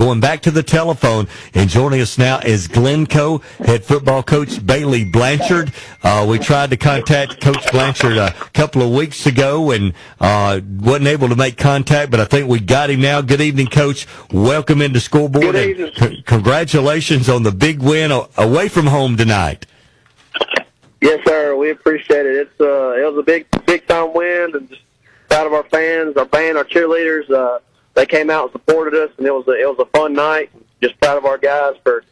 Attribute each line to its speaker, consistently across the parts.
Speaker 1: going back to the telephone, and joining us now is Glencoe head football coach Bayley Blanchard. We tried to contact Coach Blanchard a couple of weeks ago and wasn't able to make contact, but I think we got him now. Good evening, Coach. Welcome into Scoreboard.
Speaker 2: Good evening.
Speaker 1: And congratulations on the big win away from home tonight.
Speaker 2: Yes, sir. We appreciate it. It was a big time win, and just proud of our fans, our band, our cheerleaders. They came out and supported us, and it was a fun night. Just proud of our guys for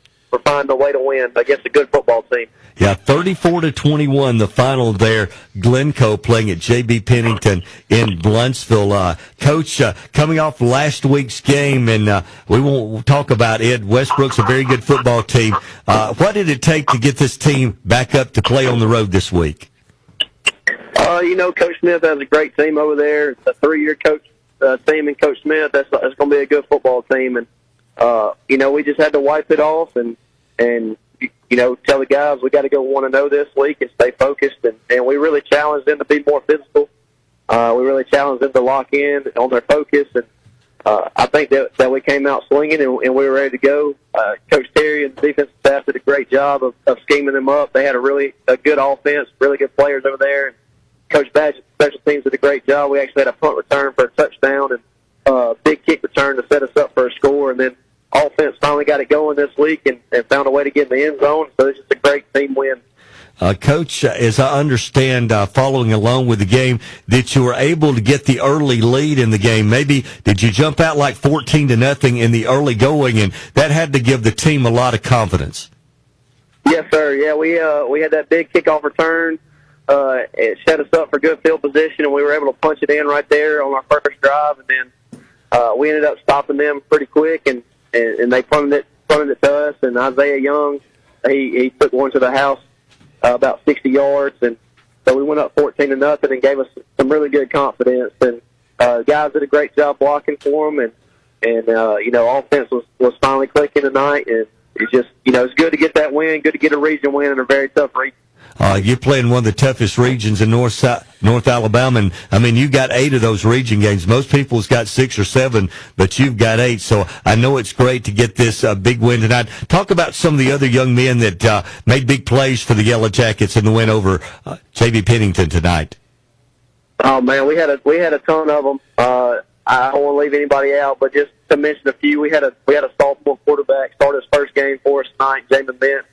Speaker 2: finding a way to win against a good football team.
Speaker 1: Yeah, 34-21, the final there. Glencoe playing at JB Pennington in Blunsville. Coach, coming off last week's game, and we won't talk about it. Westbrook's a very good football team. What did it take to get this team back up to play on the road this week?
Speaker 2: Coach Smith has a great team over there. It's a 3-year coach team, and Coach Smith, that's going to be a good football team. And we just had to wipe it off and tell the guys we got to go 1-0 this week and stay focused. And we really challenged them to be more physical. We really challenged them to lock in on their focus. And I think that we came out swinging and we were ready to go. Coach Terry and the defensive staff did a great job of scheming them up. They had a good offense, really good players over there. And Coach Badge, special teams, did a great job. We actually had a punt return for a touchdown and a big kick return to set us up for a score. And then offense finally got it going this week and found a way to get in the end zone. So it's just a great team win.
Speaker 1: Coach, as I understand, following along with the game, that you were able to get the early lead in the game. Maybe did you jump out like 14-0 in the early going, and that had to give the team a lot of confidence?
Speaker 2: Yes, sir. Yeah, we had that big kickoff return. It set us up for good field position, and we were able to punch it in right there on our first drive. And then we ended up stopping them pretty quick, and they punted it to us. And Isaiah Young, he took one to the house about 60 yards, and so we went up 14-0 and gave us some really good confidence. And guys did a great job blocking for them, and offense was finally clicking tonight. And it's just it's good to get that win, good to get a region win in a very tough region.
Speaker 1: You're playing one of the toughest regions in North Alabama, and I mean you got 8 of those region games. Most people's got 6 or 7, but you've got 8. So I know it's great to get this big win tonight. Talk about some of the other young men that made big plays for the Yellow Jackets in the win over JB Pennington tonight.
Speaker 2: Oh man, we had a ton of them. I don't want to leave anybody out, but just to mention a few, we had a sophomore quarterback start his first game for us tonight, Jamin Bent.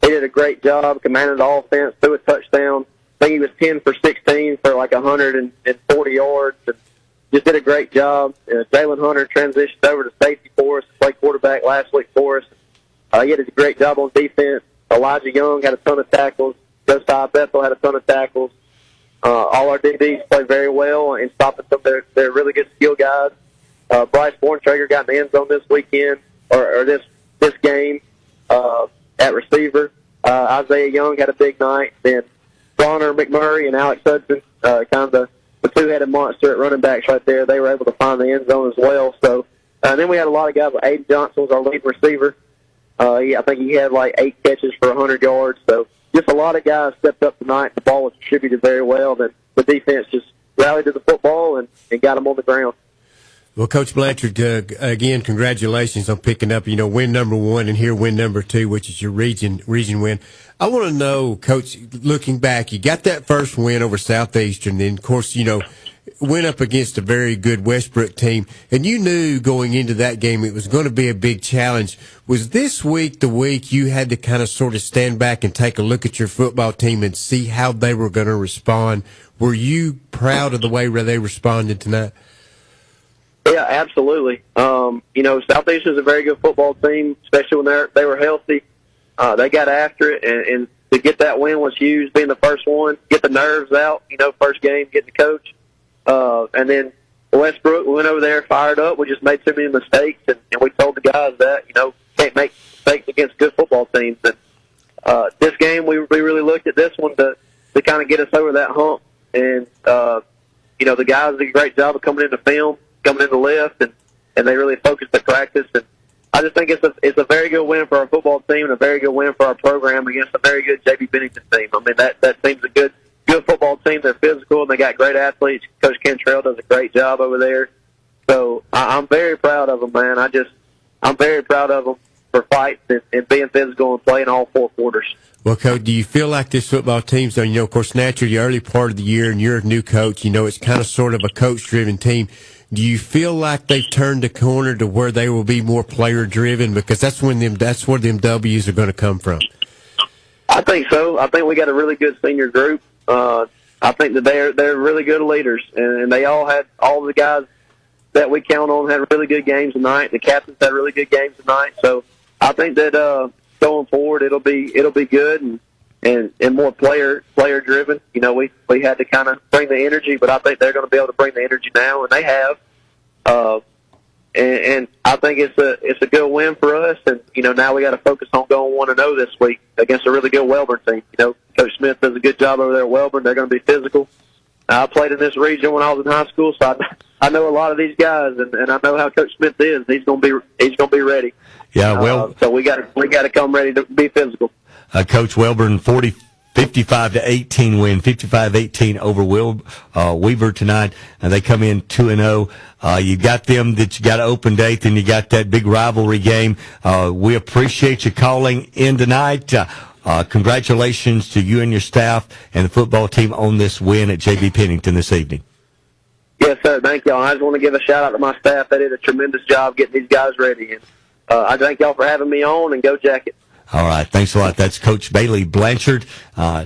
Speaker 2: He did a great job, commanded the offense, threw a touchdown. I think he was 10 for 16 for like 140 yards, and just did a great job. Jalen Hunter transitioned over to safety for us, played quarterback last week for us. He did a great job on defense. Elijah Young had a ton of tackles. Josiah Bethel had a ton of tackles. All our DBs played very well in stopping some of their really good skill guys. Bryce Borntrager got in the end zone this weekend, or this game. At receiver, Isaiah Young had a big night. Then Bronner McMurray and Alex Hudson, kind of the two-headed monster at running backs right there. They were able to find the end zone as well. So, and then we had a lot of guys. Aiden Johnson was our lead receiver. I think he had like 8 catches for 100 yards. So just a lot of guys stepped up tonight. The ball was distributed very well. Then the defense just rallied to the football and got them on the ground.
Speaker 3: Well, Coach Blanchard, again, congratulations on picking up, win number 1 and here win number 2, which is your region win. I want to know, Coach, looking back, you got that first win over Southeastern, then, of course, went up against a very good Westbrook team, and you knew going into that game it was going to be a big challenge. Was this week the week you had to kind of sort of stand back and take a look at your football team and see how they were going to respond? Were you proud of the way they responded tonight?
Speaker 2: Yeah, absolutely. Southeastern is a very good football team, especially when they were healthy. They got after it, and to get that win was huge, being the first one, get the nerves out, first game, getting the coach. And then Westbrook, we went over there, fired up. We just made too many mistakes, and we told the guys that, can't make mistakes against good football teams. And this game, we really looked at this one to kind of get us over that hump. And, the guys did a great job of coming into film, coming in the lift, and they really focused at practice. And I just think it's a very good win for our football team and a very good win for our program against a very good JB Pennington team. I mean, that team's a good football team. They're physical, and they got great athletes. Coach Cantrell does a great job over there. So I'm very proud of them, man. I'm very proud of them for fighting and being physical and playing all 4 quarters.
Speaker 3: Well, Coach, do you feel like this football team's done, of course, naturally, the early part of the year, and you're a new coach, it's kind of sort of a coach-driven team. Do you feel like they've turned the corner to where they will be more player-driven? Because that's where them W's are going to come from.
Speaker 2: I think so. I think we got a really good senior group. I think that they're really good leaders, and they all the guys that we count on had really good games tonight. The captains had really good games tonight. So I think that going forward it'll be good and more player driven. We had to kind of bring the energy, but I think they're going to be able to bring the energy now, and they have. And I think it's a good win for us. And now we got to focus on going 1-0 this week against a really good Welborn team. Coach Smith does a good job over there at Welborn. They're going to be physical. I played in this region when I was in high school, so I know a lot of these guys, and I know how Coach Smith is. He's going to be ready.
Speaker 1: Yeah, well,
Speaker 2: so we got to come ready to be physical.
Speaker 1: Coach Welborn, 55-18 win, 55-18 over Weaver tonight, and they come in 2-0. You got them that you got an open date, and you got that big rivalry game. We appreciate you calling in tonight. Congratulations to you and your staff and the football team on this win at JB Pennington this evening.
Speaker 2: Yes, sir. Thank y'all. I just want to give a shout out to my staff. They did a tremendous job getting these guys ready. And I thank y'all for having me on, and go Jackets.
Speaker 1: All right, thanks a lot. That's Coach Bayley Blanchard, now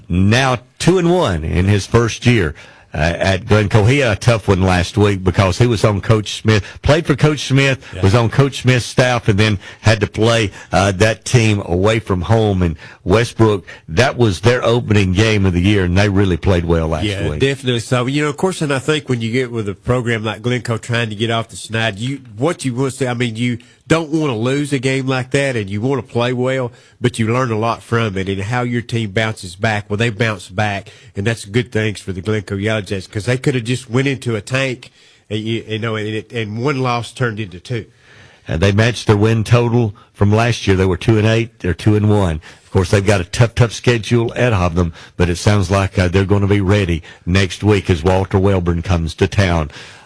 Speaker 1: 2-1 in his first year at Glencoe. He had a tough one last week because he was on Coach Smith, played for Coach Smith, was on Coach Smith's staff, and then had to play that team away from home in Westbrook. That was their opening game of the year, and they really played well last week.
Speaker 3: Yeah, definitely so. Of course, and I think when you get with a program like Glencoe trying to get off the schneid, what you want to say, you don't want to lose a game like that, and you want to play well, but you learn a lot from it, and how your team bounces back. Well, they bounce back, and that's good things for the Glencoe Yellow Jackets, because they could have just went into a tank, and one loss turned into 2.
Speaker 1: And they matched their win total from last year. They were 2-8. They're 2-1. Of course, they've got a tough schedule ahead of them, but it sounds like they're going to be ready next week as Walter Welborn comes to town.